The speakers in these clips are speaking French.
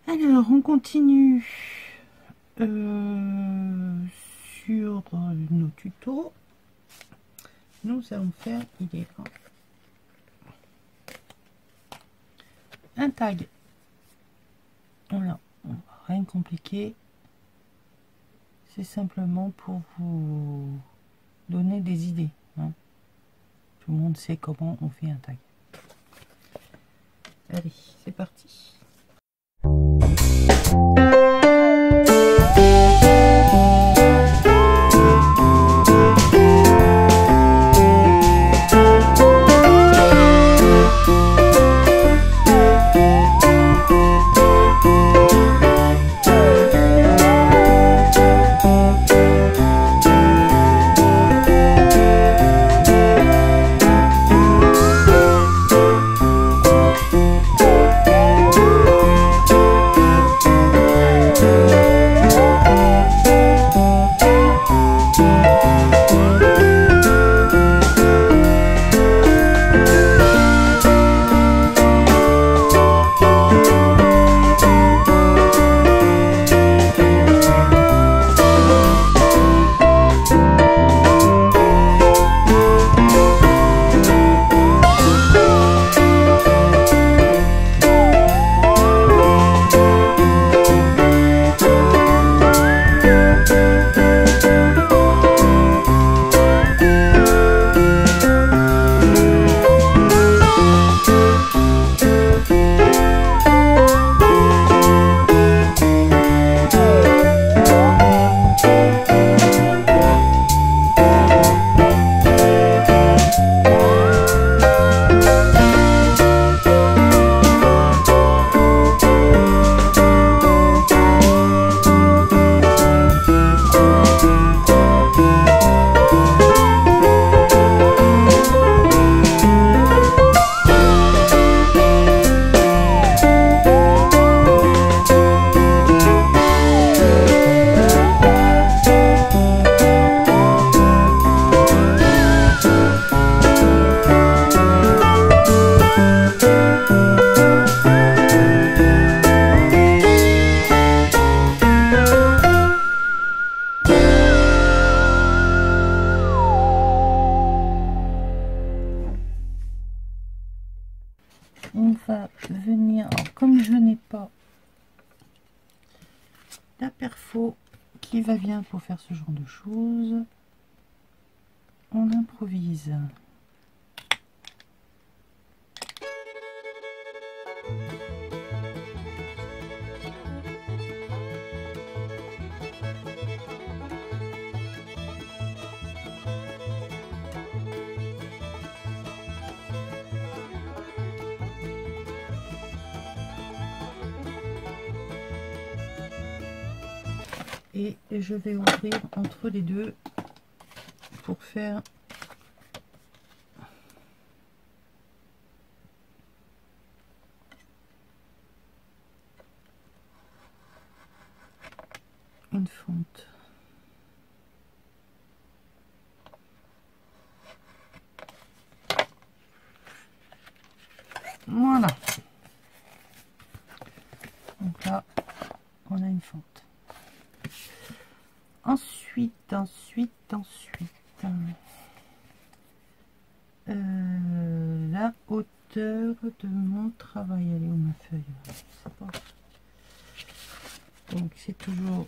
Alors, on continue sur nos tutos. Nous allons faire, il est un tag. Voilà, rien de compliqué. C'est simplement pour vous donner des idées. Hein. Tout le monde sait comment on fait un tag. Allez, c'est parti. On va venir, alors, comme je n'ai pas la perfo qui va bien pour faire ce genre de choses, on improvise. Et je vais ouvrir entre les deux pour faire une fente. Voilà. Donc là, on a une fente. Ensuite, la hauteur de mon travail. Elle est où ma feuille? Je sais pas. Donc c'est toujours.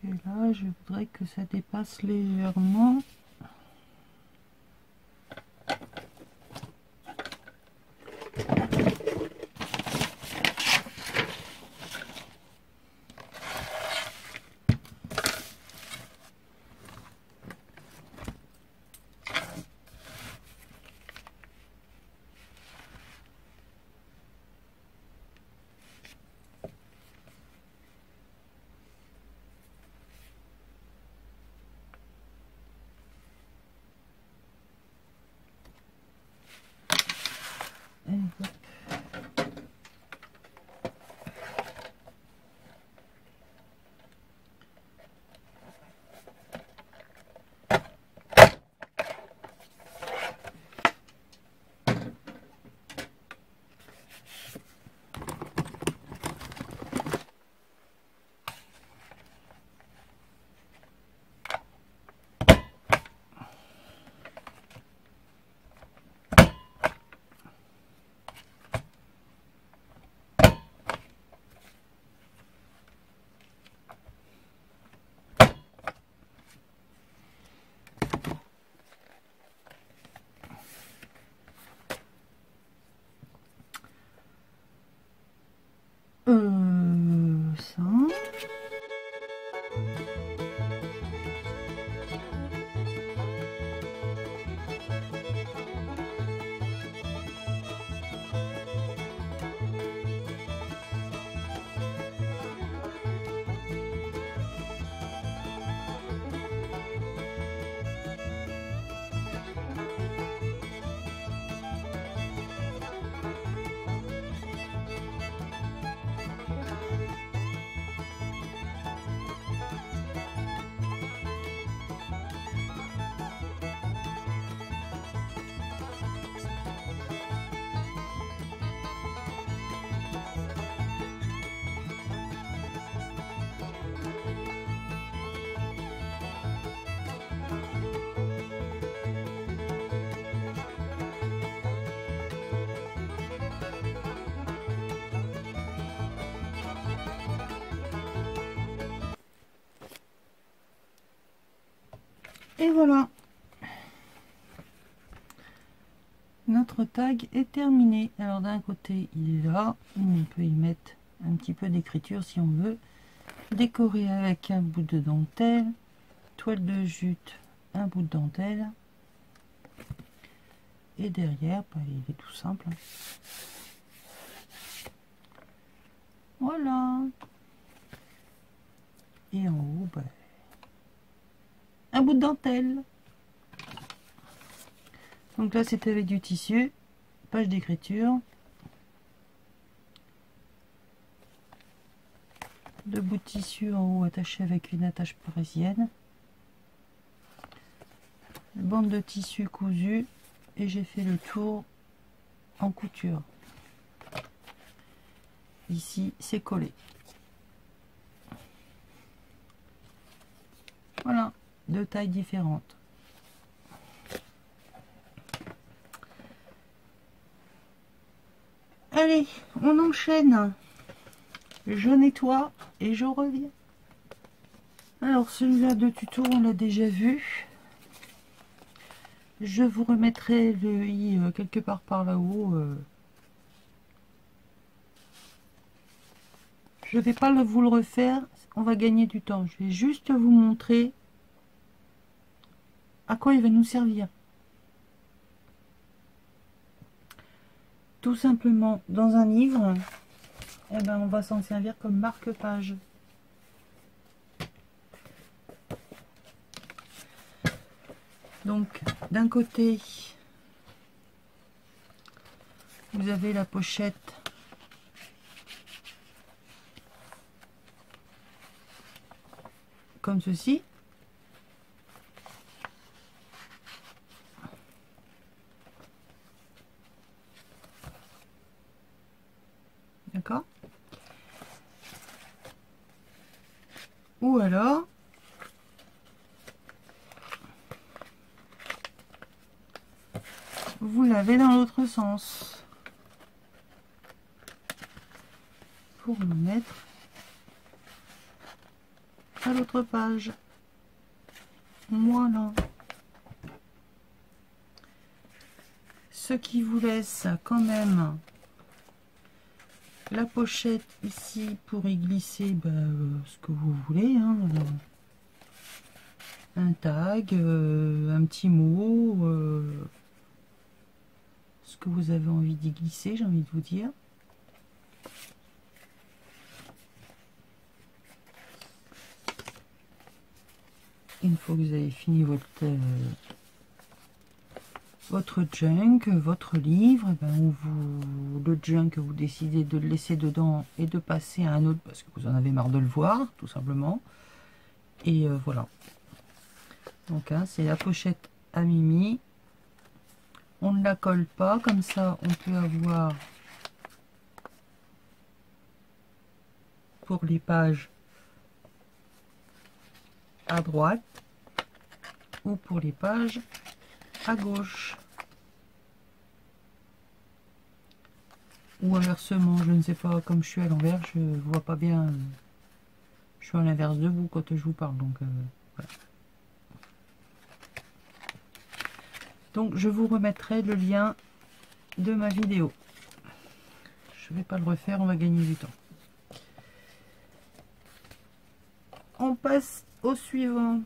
Et là, je voudrais que ça dépasse légèrement. Et voilà, notre tag est terminé. Alors d'un côté il est là, on peut y mettre un petit peu d'écriture si on veut, décorer avec un bout de dentelle, toile de jute, un bout de dentelle, et derrière bah, il est tout simple. Voilà, et en haut bah, un bout de dentelle. Donc là c'est avec du tissu, page d'écriture, deux bouts de tissu en haut attachés avec une attache parisienne, bande de tissu cousu, et j'ai fait le tour en couture. Ici c'est collé. Voilà, deux tailles différentes. Allez, on enchaîne. Je nettoie et je reviens. Alors celui-là de tuto, on l'a déjà vu. Je vous remettrai le i quelque part par là-haut. Je vais pas vous le refaire, on va gagner du temps. Je vais juste vous montrer à quoi il va nous servir. Tout simplement, dans un livre, eh ben, on va s'en servir comme marque-page. Donc, d'un côté, vous avez la pochette comme ceci. D'accord? Ou alors, vous l'avez dans l'autre sens. Pour le mettre à l'autre page. Voilà. Ce qui vous laisse quand même la pochette ici pour y glisser ce que vous voulez. Hein. Un tag, un petit mot, ce que vous avez envie d'y glisser, j'ai envie de vous dire. Une fois que vous avez fini votre junk, votre livre, le junk, vous décidez de le laisser dedans et de passer à un autre parce que vous en avez marre de le voir, tout simplement. Et voilà. Donc hein, c'est la pochette à Mimi. On ne la colle pas, comme ça on peut avoir pour les pages à droite ou pour les pages à gauche. Ou inversement, je ne sais pas, comme je suis à l'envers, je vois pas bien. Je suis à l'inverse de vous quand je vous parle, donc voilà. Donc je vous remettrai le lien de ma vidéo. Je vais pas le refaire, on va gagner du temps. On passe au suivant.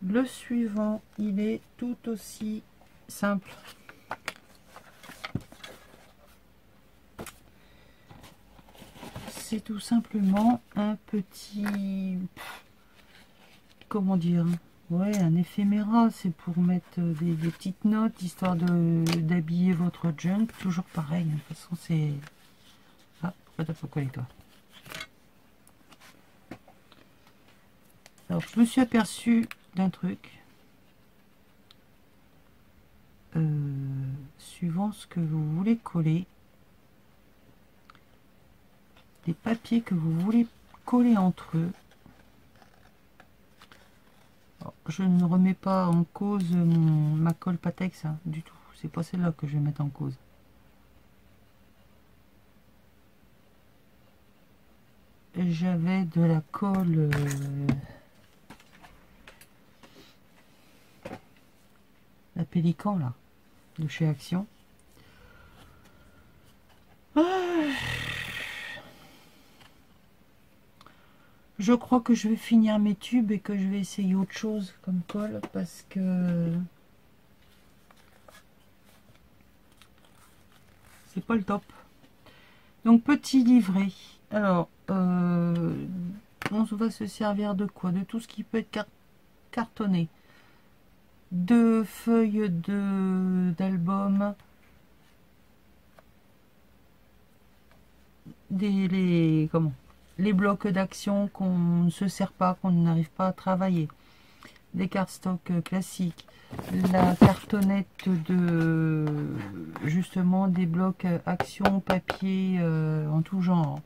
Le suivant, il est tout aussi simple. C'est tout simplement un petit, comment dire, ouais, un éphéméra. C'est pour mettre des petites notes, histoire d'habiller votre junk. Toujours pareil, de toute façon c'est... Ah, pourquoi t'as pas collé toi? Alors je me suis aperçue d'un truc. Suivant ce que vous voulez coller, les papiers que vous voulez coller entre eux. Alors, je ne remets pas en cause ma colle Patex hein, du tout. C'est pas celle-là que je vais mettre en cause. J'avais de la colle Pélican là, de chez Action. Je crois que je vais finir mes tubes et que je vais essayer autre chose comme colle parce que c'est pas le top. Donc petit livret. Alors on va se servir de quoi? De tout ce qui peut être cartonné. 2 feuilles d'album. Les blocs d'action qu'on ne se sert pas, qu'on n'arrive pas à travailler, des cartes stock classiques, la cartonnette de justement des blocs action papier en tout genre,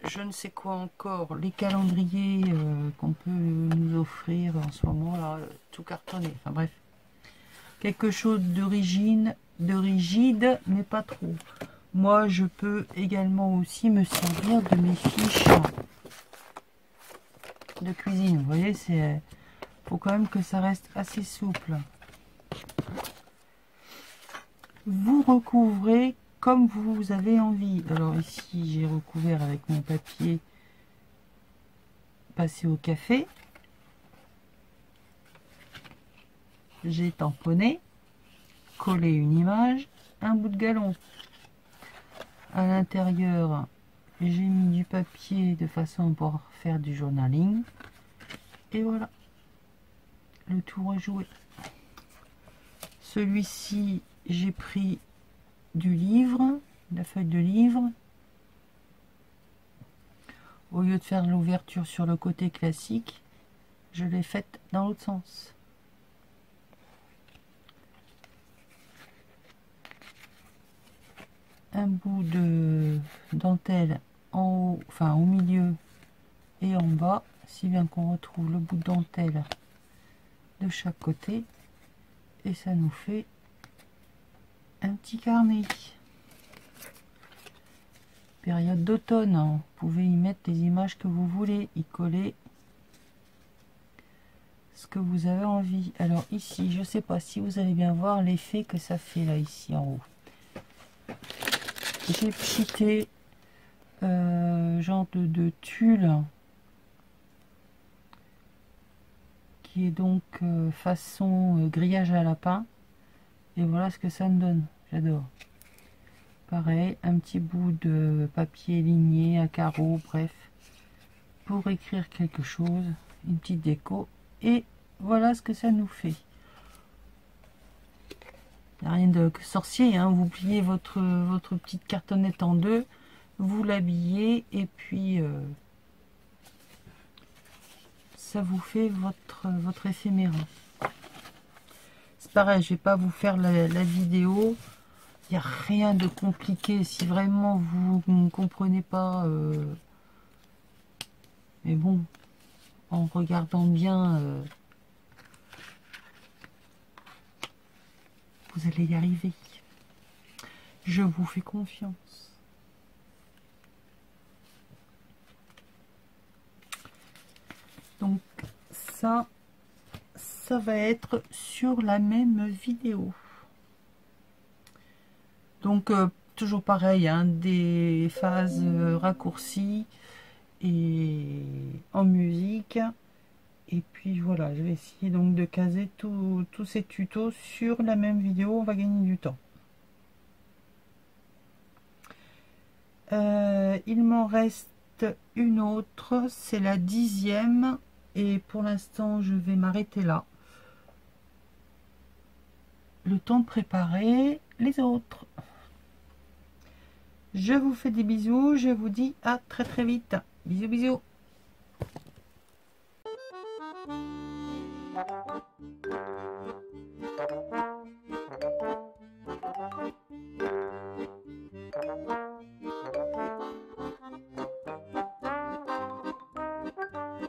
je ne sais quoi encore, les calendriers qu'on peut nous offrir en ce moment là, tout cartonné, enfin bref, quelque chose de rigide mais pas trop. Moi, je peux également aussi me servir de mes fiches de cuisine. Vous voyez, c'est faut quand même que ça reste assez souple. Vous recouvrez comme vous avez envie. Alors ici, j'ai recouvert avec mon papier passé au café. J'ai tamponné, collé une image, un bout de galon. À l'intérieur, j'ai mis du papier de façon pour faire du journaling. Et voilà, le tour est joué. Celui-ci, j'ai pris du livre, la feuille de livre. Au lieu de faire l'ouverture sur le côté classique, je l'ai faite dans l'autre sens. Un bout de dentelle en haut, enfin au milieu et en bas, si bien qu'on retrouve le bout de dentelle de chaque côté, et ça nous fait un petit carnet. Période d'automne, hein. Vous pouvez y mettre les images que vous voulez, y coller ce que vous avez envie. Alors ici, je sais pas si vous allez bien voir l'effet que ça fait là, ici en haut. J'ai pchité genre de tulle qui est donc façon grillage à lapin, et voilà ce que ça me donne. J'adore. Pareil, un petit bout de papier ligné à carreaux, bref, pour écrire quelque chose, une petite déco, et voilà ce que ça nous fait. Il n'y a rien de sorcier, hein. Vous pliez votre petite cartonnette en deux, vous l'habillez, et puis ça vous fait votre éphéméra. C'est pareil, je vais pas vous faire la vidéo. Il n'y a rien de compliqué. Si vraiment vous ne comprenez pas, mais bon, en regardant bien, vous allez y arriver. Je vous fais confiance. Donc ça va être sur la même vidéo. Donc toujours pareil, hein, des phases raccourcies et en musique. Et puis voilà, je vais essayer donc de caser tous ces tutos sur la même vidéo. On va gagner du temps. Il m'en reste une autre, c'est la 10e. Et pour l'instant, je vais m'arrêter là. Le temps de préparer les autres. Je vous fais des bisous. Je vous dis à très très vite. Bisous bisous.